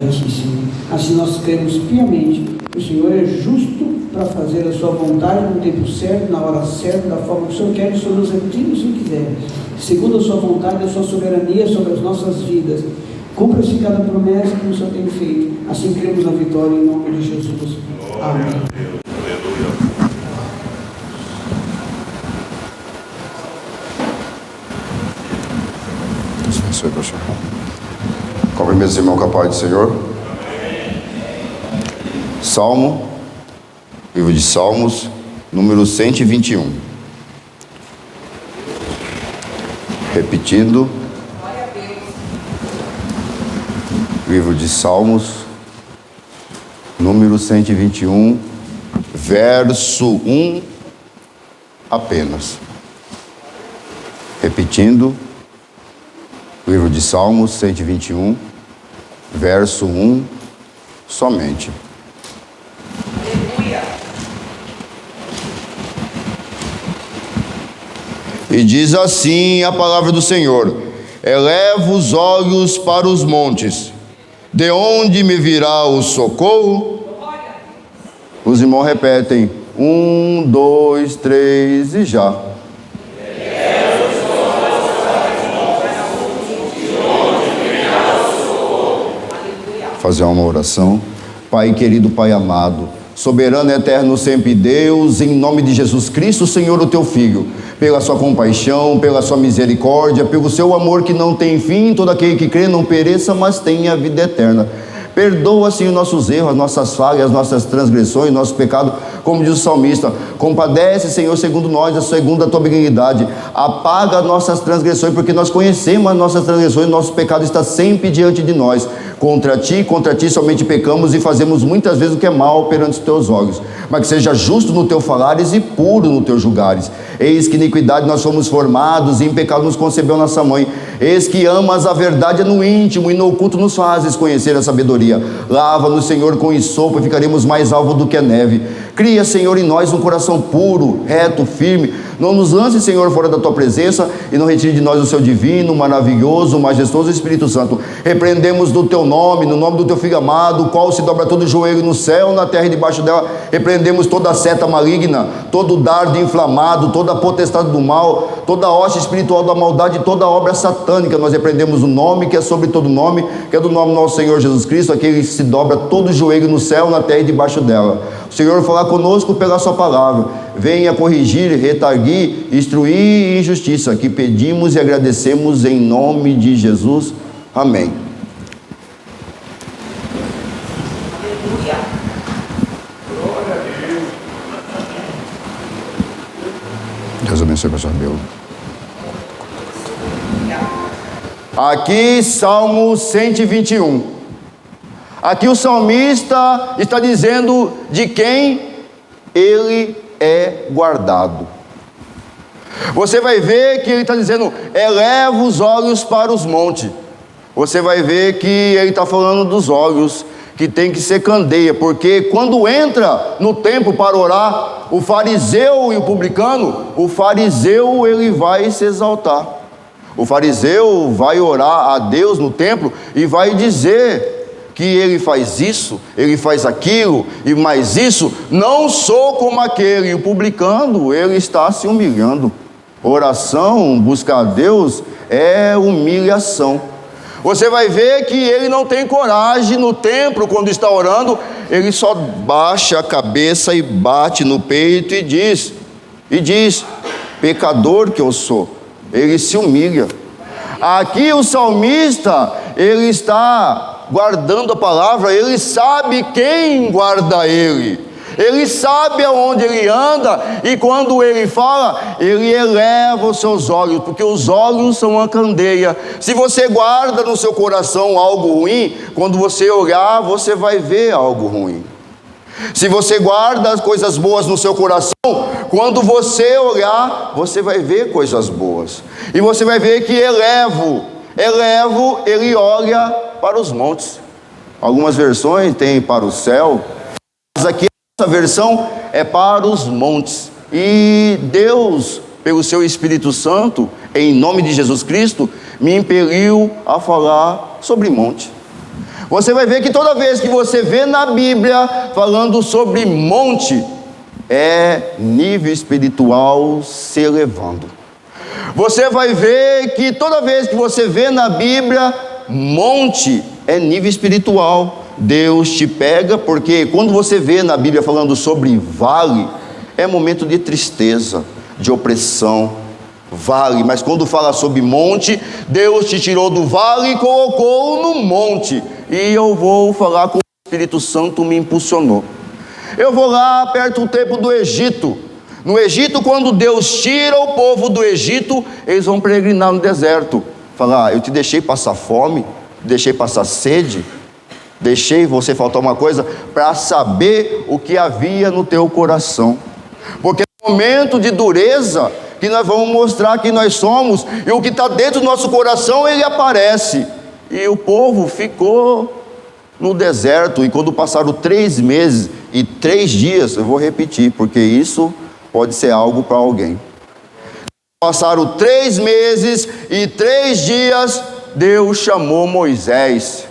Santíssimo. Assim nós cremos piamente que o Senhor é justo para fazer a sua vontade no tempo certo, na hora certa, da forma que o Senhor quer, e o Senhor nos retira o Senhor quiser, segundo a sua vontade e a sua soberania sobre as nossas vidas. Cumpra-se cada promessa que o Senhor tem feito. Assim cremos na vitória em nome de Jesus. Amém. Cumprimento esse irmão com a paz do Senhor. Salmo, livro de Salmos, número 121. Repetindo. Livro de Salmos, número 121, verso 1 apenas. Repetindo. Livro de Salmos 121, verso 1 somente. Aleluia. E diz assim a palavra do Senhor: eleva os olhos para os montes, de onde me virá o socorro? Os irmãos repetem: 1, 2, 3 e já. Fazer uma oração. Pai querido, Pai amado, soberano, eterno, sempre Deus, em nome de Jesus Cristo, Senhor, o teu Filho, pela sua compaixão, pela sua misericórdia, pelo seu amor que não tem fim, todo aquele que crê não pereça, mas tenha a vida eterna. Perdoa, Senhor, nossos erros, as nossas falhas, as nossas transgressões, nosso pecado, como diz o salmista. Compadece, Senhor, segundo nós, segundo a tua benignidade. Apaga as nossas transgressões, porque nós conhecemos as nossas transgressões, nosso pecado está sempre diante de nós. Contra ti somente pecamos e fazemos muitas vezes o que é mal perante os teus olhos. Mas que seja justo no teu falares e puro no teu julgares. Eis que iniquidade nós fomos formados e em pecado nos concebeu nossa mãe. Eis que amas a verdade no íntimo e no oculto nos fazes conhecer a sabedoria. Lava-nos, Senhor, com ensopo e ficaremos mais alvo do que a neve. Cria, Senhor, em nós um coração puro, reto, firme. Não nos lance, Senhor, fora da tua presença e não retire de nós o seu divino, maravilhoso, majestoso Espírito Santo. Repreendemos do teu nome, no nome do teu Filho amado, o qual se dobra todo o joelho no céu, na terra e debaixo dela. Repreendemos toda a seta maligna, todo dardo inflamado, toda a potestade do mal, toda a hoste espiritual da maldade, toda a obra satânica. Nós repreendemos o nome que é sobre todo nome, que é do nome do nosso Senhor Jesus Cristo, aquele que se dobra todo o joelho no céu, na terra e debaixo dela. O Senhor falar conosco pela sua palavra. Venha corrigir, retarguir, instruir em justiça, que pedimos e agradecemos em nome de Jesus. Amém. Aleluia. Glória a Deus. Deus abençoe, pastor Abel. Aqui, Salmo 121. Aqui o salmista está dizendo de quem ele é guardado. Você vai ver que ele está dizendo: eleva os olhos para os montes. Você vai ver que ele está falando dos olhos, que tem que ser candeia, porque quando entra no templo para orar, o fariseu e o publicano, o fariseu ele vai se exaltar. O fariseu vai orar a Deus no templo e vai dizer que ele faz isso, ele faz aquilo e mais isso. Não sou como aquele. E o publicano, ele está se humilhando. Oração, buscar a Deus é humilhação. Você vai ver que ele não tem coragem no templo quando está orando. Ele só baixa a cabeça e bate no peito e diz, pecador que eu sou. Ele se humilha. Aqui o salmista, ele está guardando a palavra, ele sabe quem guarda ele, ele sabe aonde ele anda, e quando ele fala, ele eleva os seus olhos, porque os olhos são uma candeia. Se você guarda no seu coração algo ruim, quando você olhar, você vai ver algo ruim. Se você guarda as coisas boas no seu coração, quando você olhar, você vai ver coisas boas, e você vai ver que elevo, ele olha para os montes. Algumas versões tem para o céu, mas aqui essa versão é para os montes. E Deus, pelo seu Espírito Santo, em nome de Jesus Cristo, me impeliu a falar sobre monte. Você vai ver que toda vez que você vê na Bíblia falando sobre monte, é nível espiritual se elevando. Você vai ver que toda vez que você vê na Bíblia monte, é nível espiritual. Deus te pega, porque quando você vê na Bíblia falando sobre vale, é momento de tristeza, de opressão, vale. Mas quando fala sobre monte, Deus te tirou do vale e colocou no monte. E eu vou falar como o Espírito Santo me impulsionou. Eu vou lá perto do tempo do Egito. No Egito, quando Deus tira o povo do Egito, eles vão peregrinar no deserto. Falar, eu te deixei passar fome, deixei passar sede, deixei você faltar uma coisa para saber o que havia no teu coração. Porque no momento de dureza, que nós vamos mostrar quem nós somos, e o que está dentro do nosso coração, ele aparece. E o povo ficou no deserto, e quando passaram 3 meses e 3 dias, eu vou repetir, porque isso pode ser algo para alguém. Passaram 3 meses e 3 dias, Deus chamou Moisés.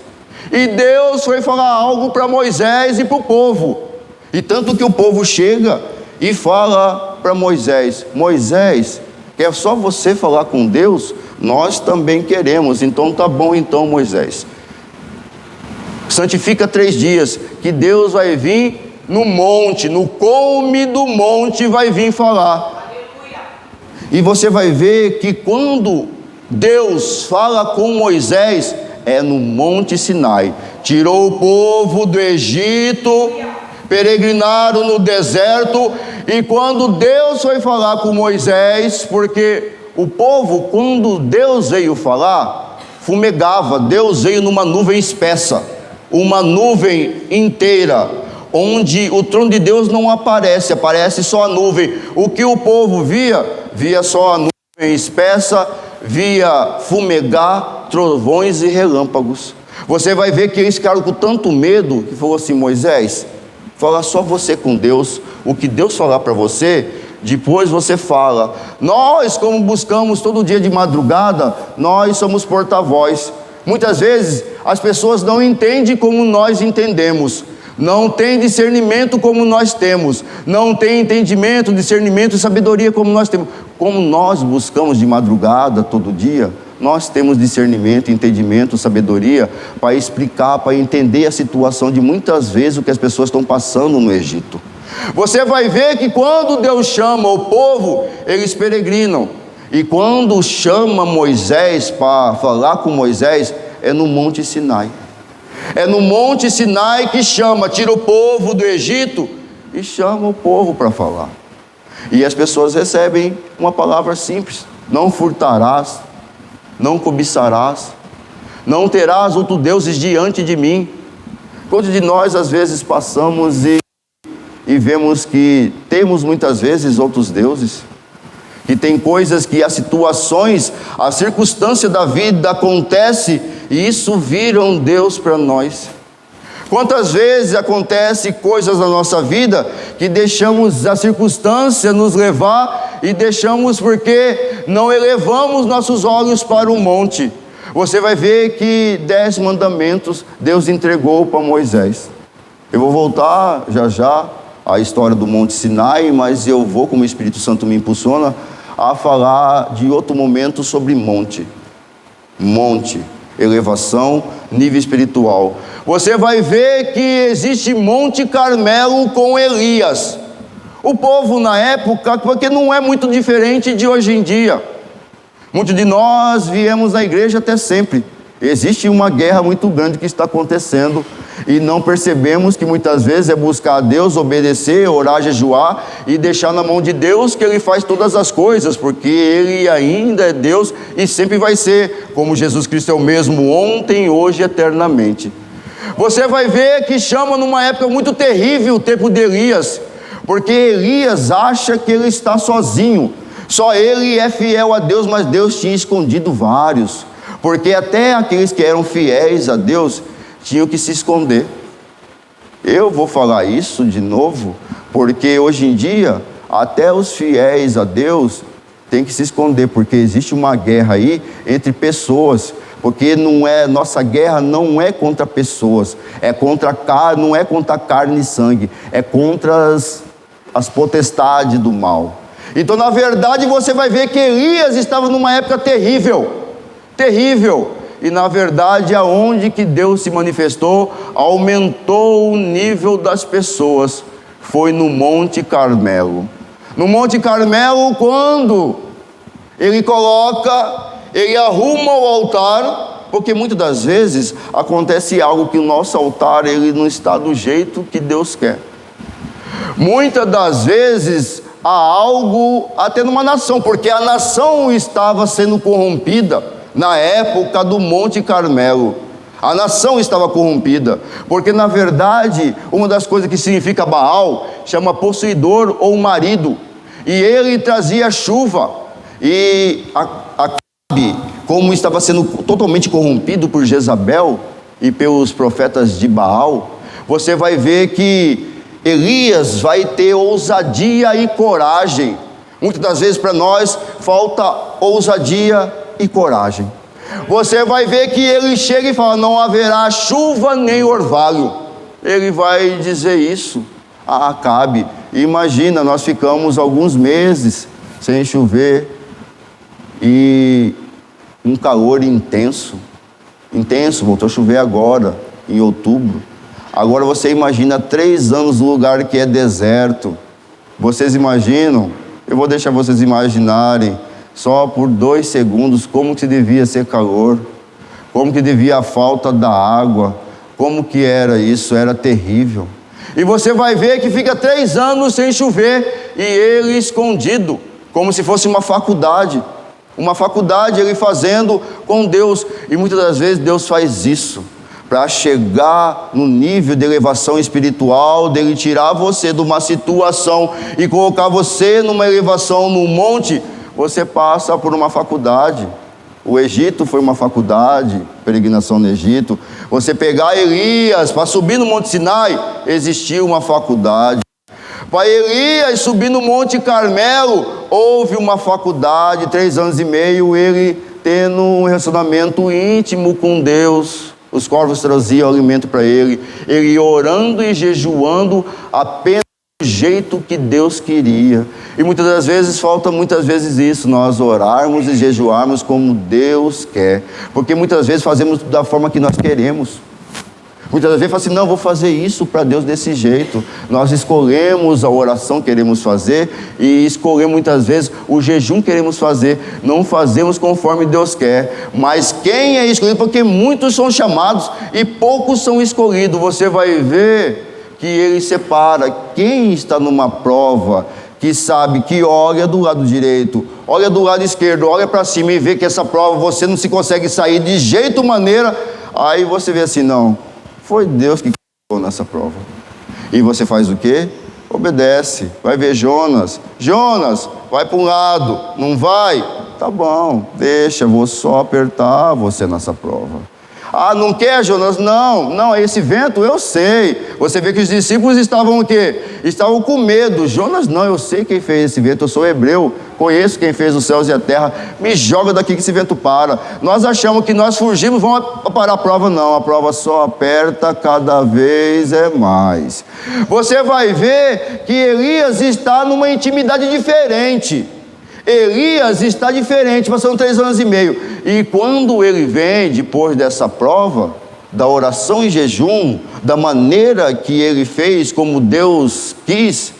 E Deus foi falar algo para Moisés e para o povo. E tanto que o povo chega e fala para Moisés: Moisés, quer só você falar com Deus? Nós também queremos. Então tá bom então, Moisés. Santifica 3 dias, que Deus vai vir no monte, no cume do monte vai vir falar. E você vai ver que quando Deus fala com Moisés, é no Monte Sinai. Tirou o povo do Egito, peregrinaram no deserto, e quando Deus foi falar com Moisés, porque o povo, quando Deus veio falar, fumegava. Deus veio numa nuvem espessa, uma nuvem inteira, onde o trono de Deus não aparece, aparece só a nuvem. O que o povo via só a nuvem espessa, via fumegar, trovões e relâmpagos. Você vai ver que eles ficaram com tanto medo, que falou assim: Moisés, fala só você com Deus, o que Deus falar para você, depois você fala. Nós, como buscamos todo dia de madrugada, nós somos porta-voz. Muitas vezes as pessoas não entendem como nós entendemos, não tem discernimento como nós temos, não tem entendimento, discernimento e sabedoria como nós temos. Como nós buscamos de madrugada todo dia, nós temos discernimento, entendimento, sabedoria para explicar, para entender a situação de muitas vezes o que as pessoas estão passando no Egito. Você vai ver que quando Deus chama o povo, eles peregrinam. E quando chama Moisés para falar com Moisés, é no Monte Sinai. É no Monte Sinai que chama, tira o povo do Egito e chama o povo para falar. E as pessoas recebem uma palavra simples: não furtarás, não cobiçarás, não terás outros deuses diante de mim. Quantos de nós às vezes passamos e vemos que temos muitas vezes outros deuses? Que tem coisas que as situações, a circunstância da vida acontece e isso vira um Deus para nós. Quantas vezes acontece coisas na nossa vida que deixamos a circunstância nos levar e deixamos porque não elevamos nossos olhos para o monte. Você vai ver que 10 mandamentos Deus entregou para Moisés. Eu vou voltar já à história do Monte Sinai, mas eu vou, como o Espírito Santo me impulsiona, a falar de outro momento sobre monte, elevação, nível espiritual. Você vai ver que existe Monte Carmelo com Elias. O povo na época, porque não é muito diferente de hoje em dia. Muitos de nós viemos na igreja até sempre. Existe uma guerra muito grande que está acontecendo e não percebemos que muitas vezes é buscar a Deus, obedecer, orar, jejuar e deixar na mão de Deus que Ele faz todas as coisas, porque Ele ainda é Deus e sempre vai ser, como Jesus Cristo é o mesmo ontem, hoje e eternamente. Você vai ver que chama numa época muito terrível o tempo de Elias, porque Elias acha que ele está sozinho, só ele é fiel a Deus, mas Deus tinha escondido vários, porque até aqueles que eram fiéis a Deus tinham que se esconder. Eu vou falar isso de novo, porque hoje em dia, até os fiéis a Deus tem que se esconder, porque existe uma guerra aí entre pessoas, porque nossa guerra não é contra pessoas, não é contra carne e sangue, é contra as potestades do mal. Então, na verdade, você vai ver que Elias estava numa época terrível, e na verdade, aonde que Deus se manifestou, aumentou o nível das pessoas, foi no Monte Carmelo. No Monte Carmelo, quando ele arruma o altar, porque muitas das vezes acontece algo que o nosso altar ele não está do jeito que Deus quer. Muitas das vezes há algo até numa nação, porque a nação estava sendo corrompida na época do Monte Carmelo. A nação estava corrompida, porque na verdade, uma das coisas que significa Baal, chama possuidor ou marido, e ele trazia chuva, e Acabe, como estava sendo totalmente corrompido por Jezabel e pelos profetas de Baal, você vai ver que Elias vai ter ousadia e coragem. Muitas das vezes para nós falta ousadia e coragem. Você vai ver que ele chega e fala: não haverá chuva nem orvalho. Ele vai dizer isso a Acabe. Imagina, nós ficamos alguns meses sem chover e um calor intenso, voltou a chover agora, em outubro. Agora você imagina 3 anos no lugar que é deserto. Vocês imaginam? Eu vou deixar vocês imaginarem só por 2 segundos como que devia ser calor, como que devia a falta da água, como que era isso, era terrível. E você vai ver que fica 3 anos sem chover, e ele escondido, como se fosse uma faculdade, ele fazendo com Deus. E muitas das vezes Deus faz isso, para chegar no nível de elevação espiritual, dele tirar você de uma situação e colocar você numa elevação no monte. Você passa por uma faculdade. O Egito foi uma faculdade, peregrinação no Egito. Você pegar Elias para subir no Monte Sinai, existiu uma faculdade. Para Elias subir no Monte Carmelo, houve uma faculdade, 3 anos e meio, ele tendo um relacionamento íntimo com Deus. Os corvos traziam alimento para ele orando e jejuando apenas do jeito que Deus queria. E muitas das vezes falta isso, nós orarmos e jejuarmos como Deus quer, porque muitas vezes fazemos da forma que nós queremos. Muitas vezes fala assim: não, vou fazer isso para Deus desse jeito. Nós escolhemos a oração que queremos fazer, e escolhemos muitas vezes o jejum que queremos fazer. Não fazemos conforme Deus quer. Mas quem é escolhido? Porque muitos são chamados e poucos são escolhidos. Você vai ver que ele separa quem está numa prova, que sabe que olha do lado direito, olha do lado esquerdo, olha para cima e vê que essa prova você não se consegue sair de jeito maneira. Aí você vê assim: não, foi Deus que colocou nessa prova. E você faz o quê? Obedece. Vai ver Jonas, vai para um lado, não vai? Tá bom, deixa, vou só apertar você nessa prova. Ah, não quer, Jonas? Não, esse vento eu sei. Você vê que os discípulos estavam o quê? Estavam com medo. Jonas, não, eu sei quem fez esse vento, eu sou hebreu, conheço quem fez os céus e a terra, me joga daqui que esse vento para. Nós achamos que nós fugimos, vamos parar a prova. Não, a prova só aperta cada vez mais. Você vai ver que Elias está numa intimidade diferente. Elias está diferente, passando 3 anos e meio. E quando ele vem, depois dessa prova, da oração e jejum, da maneira que ele fez, como Deus quis,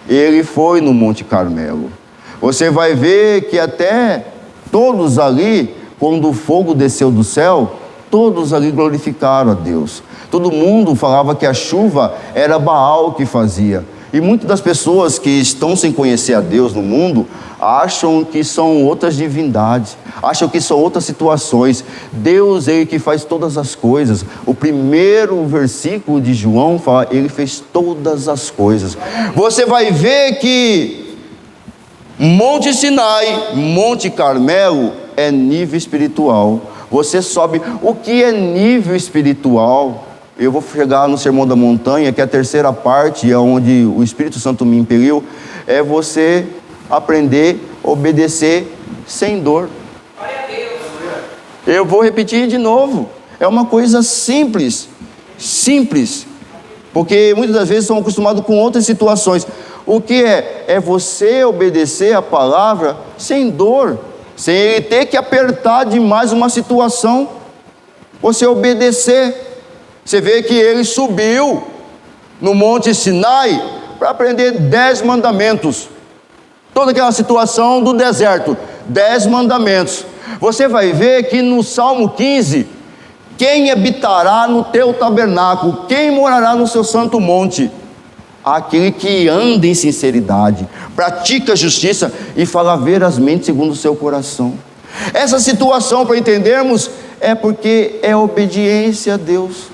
ele foi no Monte Carmelo. Você vai ver que até todos ali, quando o fogo desceu do céu, todos ali glorificaram a Deus. Todo mundo falava que a chuva era Baal que fazia. E muitas das pessoas que estão sem conhecer a Deus no mundo acham que são outras divindades, acham que são outras situações. Deus é Ele que faz todas as coisas. O primeiro versículo de João fala: Ele fez todas as coisas. Você vai ver que Monte Sinai, Monte Carmelo é nível espiritual. Você sobe. O que é nível espiritual? Eu vou chegar no Sermão da Montanha, que é a terceira parte, é onde o Espírito Santo me impeliu, é você aprender a obedecer sem dor. Eu vou repetir de novo. É uma coisa simples, porque muitas das vezes estão acostumados com outras situações. O que é? É você obedecer a palavra sem dor, sem ele ter que apertar demais uma situação. Você obedecer. Você vê que ele subiu no Monte Sinai para aprender 10 mandamentos. Toda aquela situação do deserto, 10 mandamentos. Você vai ver que no Salmo 15, quem habitará no teu tabernáculo? Quem morará no seu santo monte? Aquele que anda em sinceridade, pratica a justiça e fala verazmente segundo o seu coração. Essa situação, para entendermos, é porque é obediência a Deus.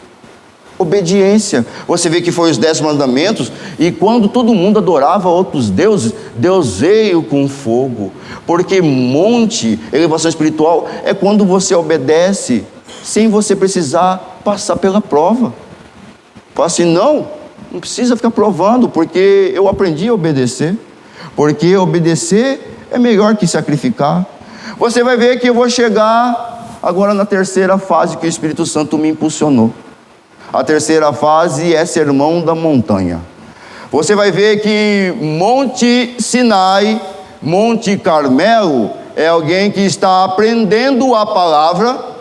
Obediência. Você vê que foi os 10 mandamentos, e quando todo mundo adorava outros deuses, Deus veio com fogo. Porque monte, elevação espiritual, é quando você obedece sem você precisar passar pela prova. Fala assim, não precisa ficar provando, porque eu aprendi a obedecer. Porque obedecer é melhor que sacrificar. Você vai ver que eu vou chegar agora na terceira fase que o Espírito Santo me impulsionou. A terceira fase é Sermão da Montanha. Você vai ver que Monte Sinai, Monte Carmelo, é alguém que está aprendendo a palavra,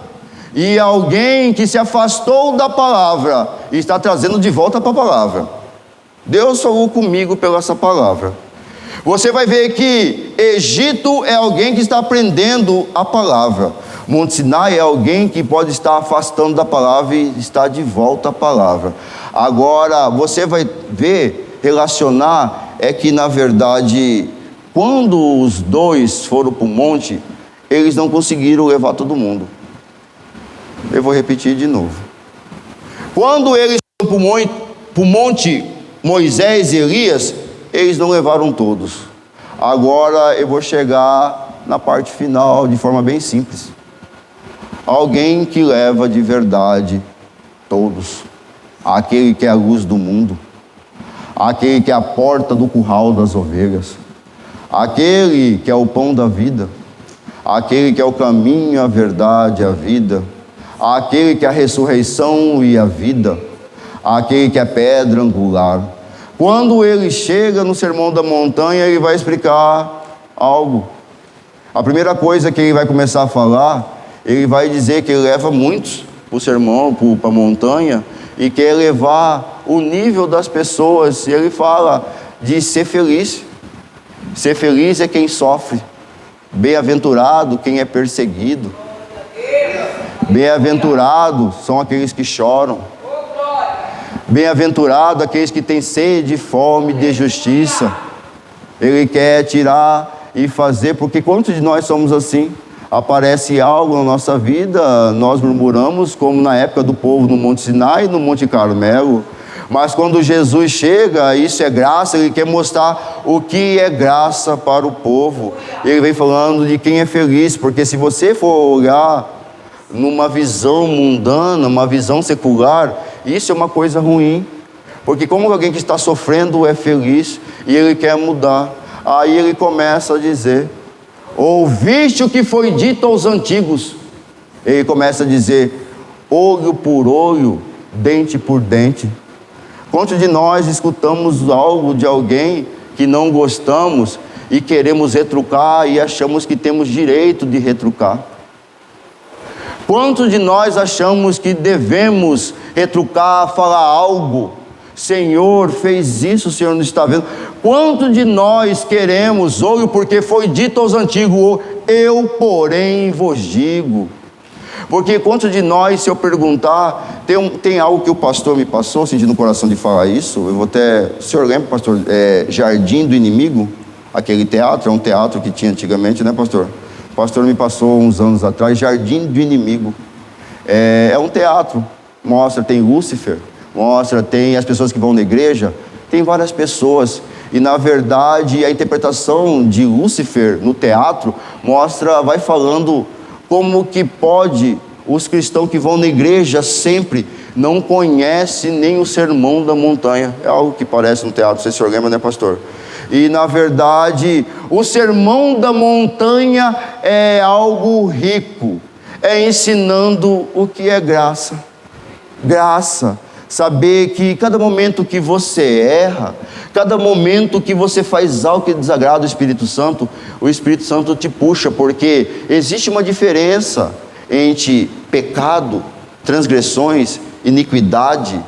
e alguém que se afastou da palavra e está trazendo de volta para a palavra. Deus falou comigo pela essa palavra. Você vai ver que Egito é alguém que está aprendendo a palavra. Monte Sinai é alguém que pode estar afastando da palavra e está de volta à palavra. Agora, você vai ver, relacionar, é que na verdade, quando os dois foram para o monte, eles não conseguiram levar todo mundo. Eu vou repetir de novo. Quando eles foram para o monte, Moisés e Elias, eles não levaram todos. Agora eu vou chegar na parte final de forma bem simples. Alguém que leva de verdade todos. Aquele que é a luz do mundo. Aquele que é a porta do curral das ovelhas. Aquele que é o pão da vida. Aquele que é o caminho, a verdade, a vida. Aquele que é a ressurreição e a vida. Aquele que é a pedra angular. Quando ele chega no Sermão da Montanha, ele vai explicar algo. A primeira coisa que ele vai começar a falar, ele vai dizer que ele leva muitos para o sermão, para a montanha, e quer levar o nível das pessoas. E ele fala de ser feliz. Ser feliz é quem sofre. Bem-aventurado quem é perseguido. Bem-aventurado são aqueles que choram. Bem-aventurado aqueles que têm sede e fome de justiça. Ele quer tirar e fazer, porque quantos de nós somos assim? Aparece algo na nossa vida, nós murmuramos, como na época do povo no Monte Sinai e no Monte Carmelo. Mas quando Jesus chega, isso é graça, ele quer mostrar o que é graça para o povo. Ele vem falando de quem é feliz, porque se você for olhar numa visão mundana, uma visão secular, isso é uma coisa ruim. Porque como alguém que está sofrendo é feliz e ele quer mudar. Aí ele começa a dizer: ouviste o que foi dito aos antigos. Ele começa a dizer: olho por olho, dente por dente. Quantos de nós escutamos algo de alguém que não gostamos e queremos retrucar e achamos que temos direito de retrucar? Quantos de nós achamos que devemos retrucar, falar algo? Senhor, fez isso, o Senhor não está vendo. Quantos de nós queremos, olho porque foi dito aos antigos, eu porém vos digo. Porque quantos de nós, se eu perguntar, tem algo que o pastor me passou, sentindo no coração de falar isso, eu vou até, o senhor lembra, pastor, Jardim do Inimigo? Aquele teatro, é um teatro que tinha antigamente, né, pastor? O pastor me passou uns anos atrás, Jardim do Inimigo. É um teatro, mostra, tem Lúcifer, mostra, tem as pessoas que vão na igreja, tem várias pessoas. E na verdade, a interpretação de Lúcifer no teatro mostra, vai falando como que pode os cristãos que vão na igreja sempre não conhecem nem o Sermão da Montanha. É algo que parece no teatro, você se lembra, né, pastor? E na verdade, o sermão da montanha é algo rico, é ensinando o que é graça. Graça, saber que cada momento que você erra, cada momento que você faz algo que desagrada o Espírito Santo te puxa, porque existe uma diferença entre pecado, transgressões, iniquidade.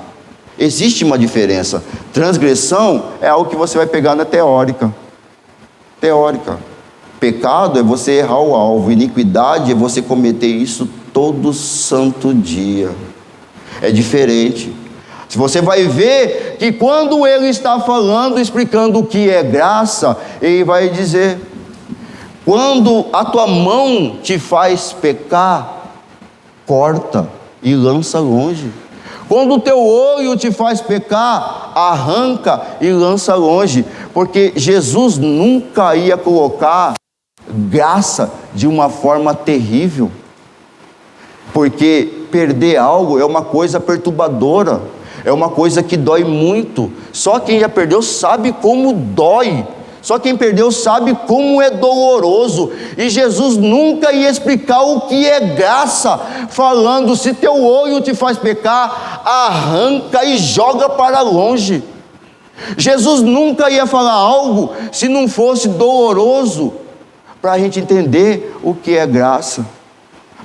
Existe uma diferença. Transgressão é algo que você vai pegar na teórica. Pecado é você errar o alvo. Iniquidade é você cometer isso todo santo dia. É diferente. Se você vai ver que quando ele está falando, explicando o que é graça, ele vai dizer: quando a tua mão te faz pecar, corta e lança longe. Quando o teu olho te faz pecar, arranca e lança longe. Porque Jesus nunca ia colocar graça de uma forma terrível. Porque perder algo é uma coisa perturbadora, é uma coisa que dói muito. Só quem já perdeu sabe como dói. Só quem perdeu sabe como é doloroso. E Jesus nunca ia explicar o que é graça, falando: se teu olho te faz pecar, arranca e joga para longe. Jesus nunca ia falar algo se não fosse doloroso, para a gente entender o que é graça,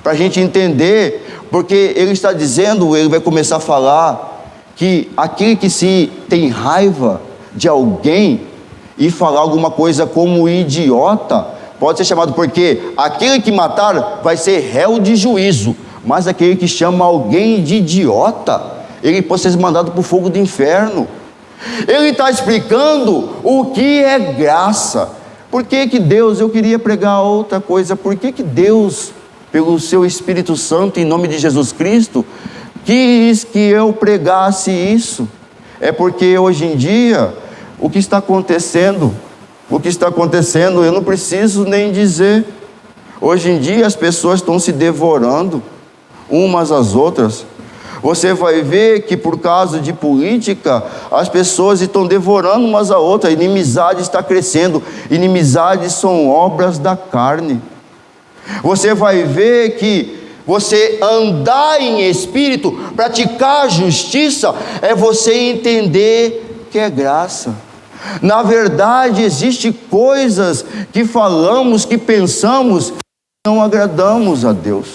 para a gente entender, porque ele está dizendo, ele vai começar a falar que aquele que se tem raiva de alguém e falar alguma coisa como idiota, pode ser chamado, porque aquele que matar vai ser réu de juízo, mas aquele que chama alguém de idiota, ele pode ser mandado para o fogo do inferno. Ele está explicando o que é graça. Por que Deus, eu queria pregar outra coisa, por que Deus, pelo seu Espírito Santo, em nome de Jesus Cristo, quis que eu pregasse isso? É porque hoje em dia, o que está acontecendo, eu não preciso nem dizer. Hoje em dia as pessoas estão se devorando umas às outras. Você vai ver que por causa de política, as pessoas estão devorando umas às outras. A inimizade está crescendo. Inimizades são obras da carne. Você vai ver que você andar em espírito, praticar justiça, é você entender que é graça. Na verdade, existem coisas que falamos, que pensamos, que não agradamos a Deus.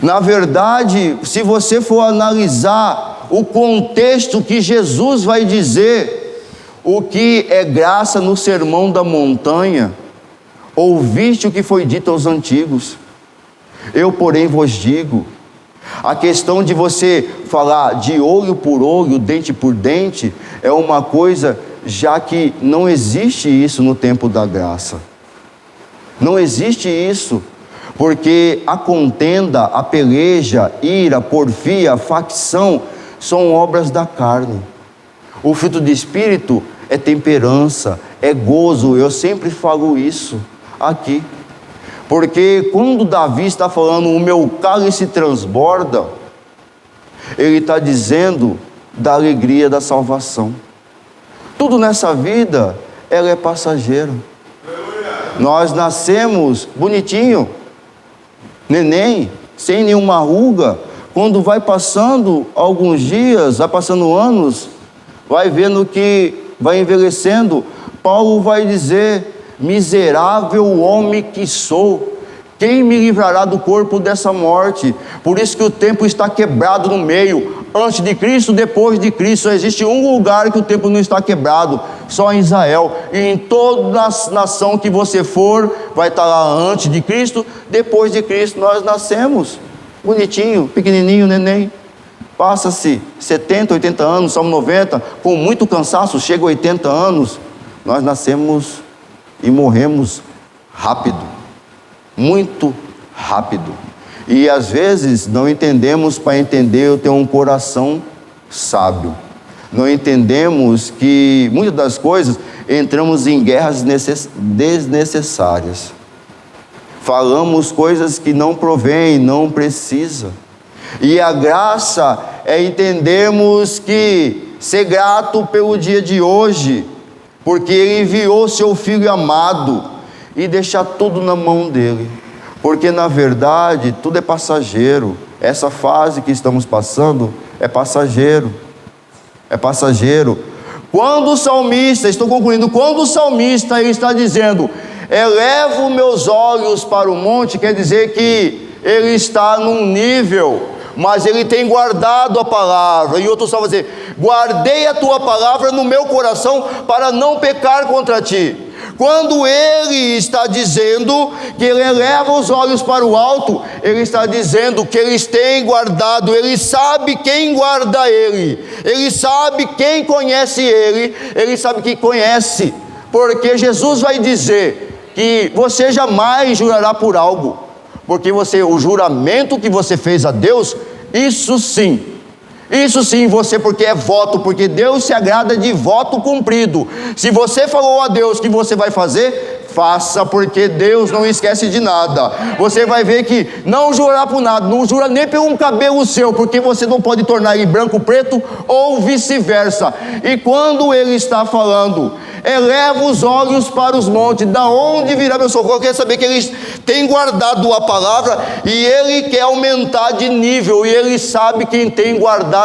Na verdade, se você for analisar o contexto que Jesus vai dizer, o que é graça no sermão da montanha, ouviste o que foi dito aos antigos, eu porém vos digo. A questão de você falar de olho por olho, dente por dente, é uma coisa já que não existe isso no tempo da graça. Não existe isso, porque a contenda, a peleja, ira, porfia, facção, são obras da carne. O fruto do Espírito é temperança, é gozo. Eu sempre falo isso aqui, porque quando Davi está falando, o meu cálice transborda, ele está dizendo da alegria da salvação. Tudo nessa vida, ela é passageira. Nós nascemos bonitinho, neném, sem nenhuma ruga. Quando vai passando alguns dias, vai passando anos, vai vendo que vai envelhecendo. Paulo vai dizer: miserável homem que sou, quem me livrará do corpo dessa morte? Por isso que o tempo está quebrado no meio. Antes de Cristo, depois de Cristo, só existe um lugar que o tempo não está quebrado, só em Israel. E em toda nação que você for, vai estar lá antes de Cristo, depois de Cristo. Nós nascemos bonitinho, pequenininho, neném. Passa-se 70, 80 anos, somos 90, com muito cansaço, chega a 80 anos, nós nascemos e morremos rápido, muito rápido. E às vezes não entendemos, para entender eu tenho um coração sábio. Não entendemos que muitas das coisas entramos em guerras desnecessárias. Falamos coisas que não provém, não precisa. E a graça é entendermos que ser grato pelo dia de hoje porque Ele enviou seu Filho amado, e deixar tudo na mão dEle, porque na verdade tudo é passageiro. Essa fase que estamos passando é passageiro, é passageiro. Quando o salmista, estou concluindo, quando o salmista ele está dizendo, elevo meus olhos para o monte, quer dizer que ele está num nível, mas ele tem guardado a palavra. E outro salmo vai dizer, guardei a tua palavra no meu coração para não pecar contra ti. Quando ele está dizendo que ele eleva os olhos para o alto, ele está dizendo que eles têm guardado, ele sabe quem guarda ele sabe quem conhece ele sabe que conhece, porque Jesus vai dizer que você jamais jurará por algo, porque o juramento que você fez a Deus, isso sim, você, porque é voto, porque Deus se agrada de voto cumprido. Se você falou a Deus que você vai fazer, faça, porque Deus não esquece de nada. Você vai ver que não jurar por nada, não jura nem por um cabelo seu, porque você não pode tornar ele branco, preto, ou vice-versa. E quando ele está falando, eleva os olhos para os montes, da onde virá meu socorro? Quer saber que ele tem guardado a palavra, e ele quer aumentar de nível, e ele sabe quem tem guardado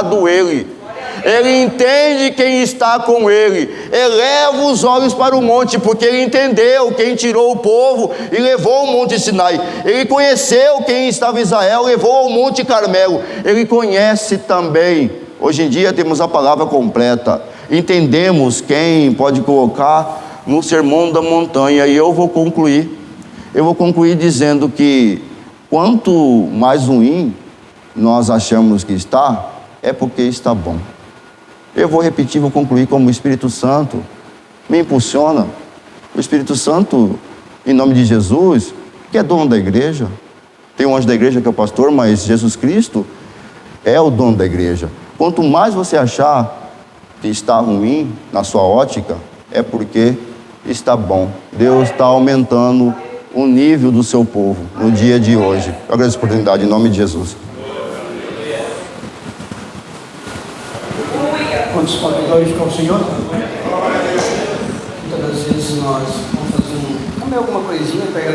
ele entende quem está com ele, eleva os olhos para o monte, porque ele entendeu quem tirou o povo e levou ao monte Sinai, ele conheceu quem estava em Israel, levou ao monte Carmelo, ele conhece também. Hoje em dia temos a palavra completa, entendemos quem pode colocar no sermão da montanha. E eu vou concluir dizendo que quanto mais ruim nós achamos que está, é porque está bom. Eu vou repetir, vou concluir como o Espírito Santo me impulsiona. O Espírito Santo, em nome de Jesus, que é dono da igreja, tem um anjo da igreja que é o pastor, mas Jesus Cristo é o dono da igreja. Quanto mais você achar que está ruim na sua ótica, é porque está bom. Deus está aumentando o nível do seu povo no dia de hoje. Eu agradeço a oportunidade em nome de Jesus. Quantos podem glorificar o Senhor? Muitas das vezes nós vamos fazer comer alguma coisinha, pegar